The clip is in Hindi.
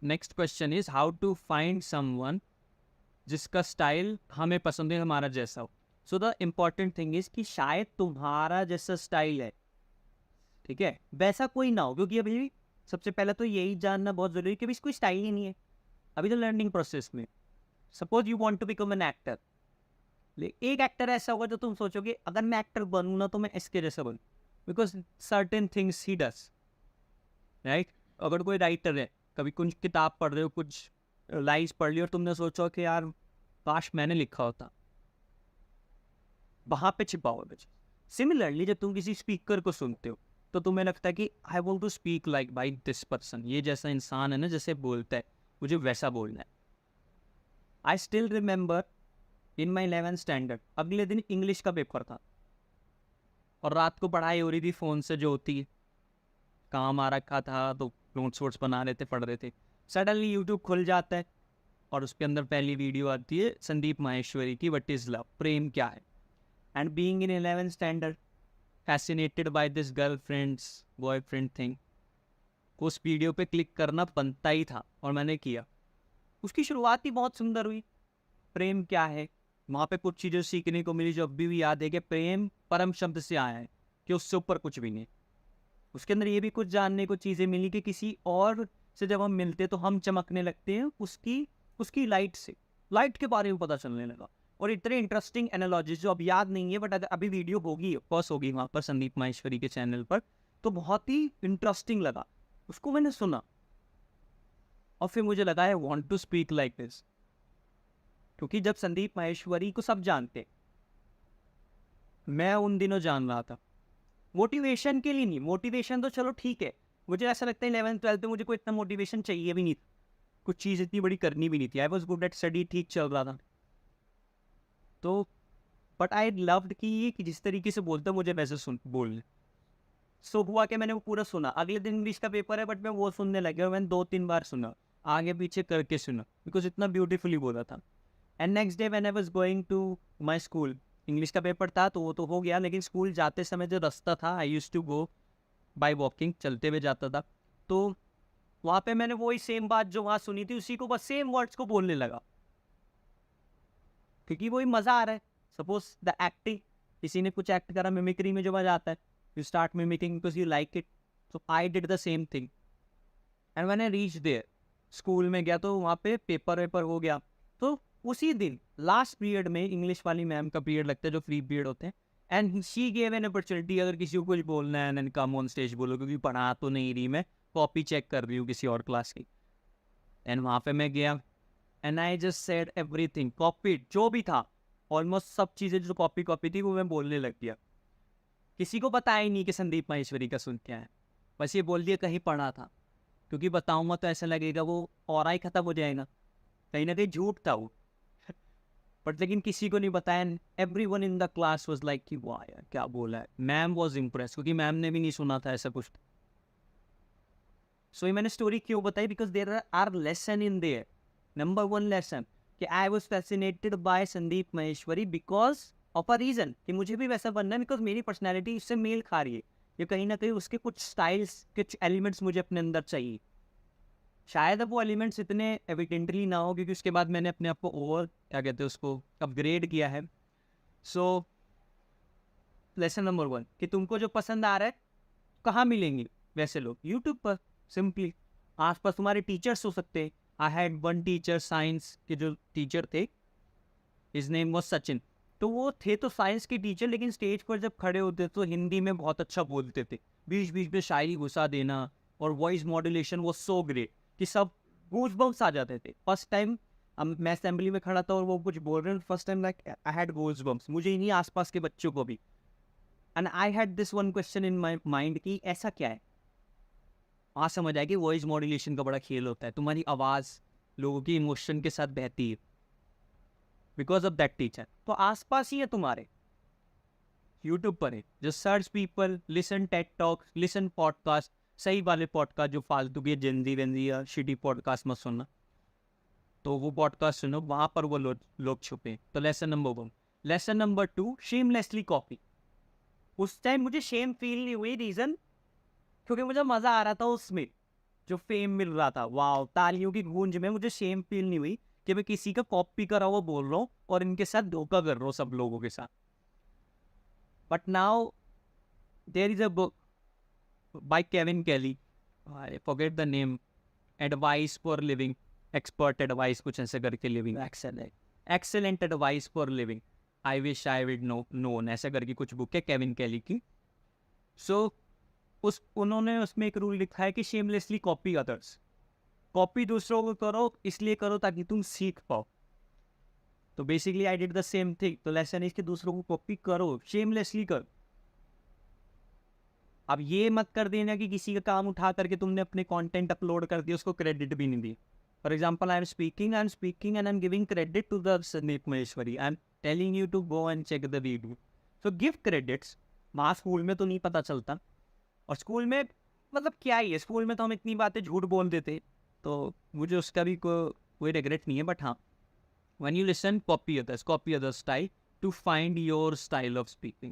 Next question is how to find someone जिसका स्टाइल हमें पसंद है, हमारा जैसा हो. So the important thing is कि शायद तुम्हारा जैसा स्टाइल है, ठीक है, वैसा कोई ना हो. क्योंकि अभी सबसे पहले तो यही जानना बहुत जरूरी है कि अभी इसको स्टाइल ही नहीं है, अभी तो लर्निंग प्रोसेस में. Suppose you want to become an actor. एक एक्टर ऐसा होगा जो तुम सोचोगे अगर मैं एक्टर बनूँ ना तो मैं इसके जैसा बनूँ, because certain things he does, right. अगर कोई राइटर है, कभी कुछ किताब पढ़ रहे हो, कुछ लाइन्स पढ़ ली और तुमने सोचा कि यार काश मैंने लिखा होता, वहां पे छिपाओगे. सिमिलरली जब तुम किसी स्पीकर को सुनते हो तो तुम्हें लगता है कि I want to speak like by this person, ये जैसा इंसान है ना जैसे बोलता है, मुझे वैसा बोलना है. I still remember in my 11th standard, अगले दिन इंग्लिश का पेपर था और रात को पढ़ाई हो रही थी फ़ोन से जो होती है, काम आ रखा था तो नोट्स वोट्स बना रहे थे, पढ़ रहे थे. सडनली यूट्यूब खुल जाता है और उसके अंदर पहली वीडियो आती है संदीप माहेश्वरी की, व्हाट इज़ लव, प्रेम क्या है. And being in 11th standard fascinated by this girlfriends boyfriend thing, उस वीडियो पे क्लिक करना बनता ही था और मैंने किया. उसकी शुरुआत ही बहुत सुंदर हुई. प्रेम क्या है, वहाँ पे कुछ चीज़ें सीखने को मिली जो अभी भी याद है कि प्रेम परम शब्द से आया है, कि उससे ऊपर कुछ भी नहीं. उसके अंदर ये भी कुछ जानने को चीज़ें मिली कि किसी और से जब हम मिलते तो हम चमकने लगते हैं उसकी उसकी लाइट से, लाइट के बारे में पता चलने लगा. और इतने इंटरेस्टिंग एनालॉजीज जो अब याद नहीं है, बट अभी वीडियो होगी, ऑफकोर्स होगी वहाँ पर संदीप माहेश्वरी के चैनल पर, तो बहुत ही इंटरेस्टिंग लगा. उसको मैंने सुना और फिर मुझे लगा है want to speak like this. क्योंकि जब संदीप माहेश्वरी को सब जानते, मैं उन दिनों जान रहा था, मोटिवेशन के लिए नहीं. मोटिवेशन तो चलो ठीक है, मुझे ऐसा लगता है 11th-12th में मुझे कोई इतना मोटिवेशन चाहिए भी नहीं था, कुछ चीज़ इतनी बड़ी करनी भी नहीं थी. I was good at study, ठीक चल रहा था. तो बट आई लव्ड कि जिस तरीके से बोलता मुझे वैसे सुन बोलने. सो हुआ कि मैंने वो पूरा सुना. अगले दिन इंग्लिश का पेपर है बट मैं वो सुनने लगा और मैंने 2-3 बार सुना, आगे पीछे करके सुना, बिकॉज इतना ब्यूटीफुली बोला था. And next day when I was going to my school, English का पेपर था तो वो तो हो गया, लेकिन स्कूल जाते समय जो रास्ता था, I used to go by walking, चलते हुए जाता था. तो वहाँ पे मैंने वही सेम बात जो वहाँ सुनी थी उसी को बस सेम वर्ड्स को बोलने लगा, क्योंकि वही मज़ा आ रहा है. सपोज द एक्टिंग, किसी ने कुछ एक्ट करा, मिमिक्री में जो मज़ा आता है, you start mimicking because you like it. So I did the same thing. And when I reach there, school में गया तो वहाँ पे पेपर वेपर हो गया. तो उसी दिन लास्ट पीरियड में इंग्लिश वाली मैम का पीरियड लगता है जो फ्री पीरियड होते हैं, and she gave an opportunity, अगर किसी को कुछ बोलना है एंड कम ऑन स्टेज बोलो, क्योंकि पढ़ा तो नहीं रही, मैं कॉपी चेक कर रही हूँ किसी और क्लास की. एंड वहाँ पे मैं गया and I just said everything, copy जो भी था, ऑलमोस्ट सब चीज़ें जो कॉपी थी वो मैं बोलने लग गया. किसी को पता ही नहीं कि संदीप माहेश्वरी का सुन क्या है, बस ये बोल दिया कहीं पढ़ा था, क्योंकि बताऊंगा तो ऐसा लगेगा वो और ही खत्म हो जाएगा, कहीं ना कहीं झूठ था वो. बट लेकिन किसी को नहीं बताया. Every one in the class was like कि वाह यार क्या बोला है. मैम वॉज इम्प्रेस, क्योंकि मैम ने भी नहीं सुना था ऐसा कुछ. सो ये मैंने स्टोरी क्यों बताई, because there are lesson in there. Number 1 lesson कि I was fascinated by Sandeep Maheshwari because of a reason, कि मुझे भी वैसा बनना है, बिकॉज मेरी पर्सनैलिटी उससे मेल खा रही है, ये कहीं ना कहीं उसके कुछ स्टाइल्स, कुछ एलिमेंट्स मुझे अपने अंदर चाहिए. शायद अब वो एलिमेंट्स इतने एविडेंटली ना हो, क्योंकि उसके बाद मैंने अपने आप को ओवर क्या कहते हैं उसको अपग्रेड किया है. सो लेसन नंबर 1 कि तुमको जो पसंद आ रहा है कहाँ मिलेंगे वैसे लोग, यूट्यूब पर. सिंपली आसपास तुम्हारे टीचर्स हो सकते हैं. I had one teacher science के जो टीचर थे, हिज नेम वाज सचिन. तो वो थे तो साइंस के टीचर, लेकिन स्टेज पर जब खड़े होते तो हिंदी में बहुत अच्छा बोलते थे, बीच बीच में शायरी घुसा देना, और वॉइस मॉड्यूलेशन वो सो ग्रेट कि सब गूज बम्स आ जाते थे. फर्स्ट टाइम मैं असेंबली में खड़ा था और वो कुछ बोल रहे हैं, first time like I had goose bumps, मुझे ही नहीं आसपास के बच्चों को भी. And I had this one question in my mind कि ऐसा क्या है. वहाँ समझ आया कि वॉइस मॉड्यूलेशन का बड़ा खेल होता है, तुम्हारी आवाज़ लोगों की इमोशन के साथ बहती है बिकॉज ऑफ दैट टीचर. तो आसपास ही है तुम्हारे, यूट्यूब पर है. Just search people, listen Ted talk, listen podcast, सही वाले पॉडकास्ट, जो फालतू के जेंजी वेंजी या शिटी पॉडकास्ट मत सुनना. तो वो पॉडकास्ट सुनो, वहाँ पर वो लोग छुपे हैं. तो lesson number 1. Lesson number 2, shamelessly copy. उस टाइम मुझे शेम फील नहीं हुई, रीज़न क्योंकि मुझे मज़ा आ रहा था उसमें. जो फेम मिल रहा था, वाह, तालियों की गूंज में मुझे शेम फील नहीं हुई कि मैं किसी का कॉपी करा हुआ बोल रहा हूँ और इनके साथ धोखा कर रहा हूँ सब लोगों के साथ. But now there is a book by Kevin Kelly, I forget the name, advice for living, expert advice कुछ ऐसे करके, living excellent advice for living, I wish I would know known, ऐसा करके कुछ बुक है केविन कैली की. सो उस उन्होंने उसमें एक रूल लिखा है कि शेमलेसली कॉपी अदर्स. कॉपी दूसरों को करो, इसलिए करो ताकि तुम सीख पाओ. तो basically I did the same thing. तो लेसन इज कि दूसरों को कॉपी करो, शेमलेसली करो. अब ये मत कर देना कि किसी का काम उठा करके तुमने अपने कंटेंट अपलोड कर दिया, उसको क्रेडिट भी नहीं दी. For example, I am speaking and I am giving credit to the Sandeep Maheshwari. I am telling you to go and check the video. So give credits. वहाँ स्कूल में तो नहीं पता चलता, और स्कूल में मतलब क्या ही है, स्कूल में तो हम इतनी बातें झूठ बोल देते, तो मुझे उसका भी कोई रिग्रेट नहीं है. बट हाँ, when you listen, copy others style to find your style of speaking.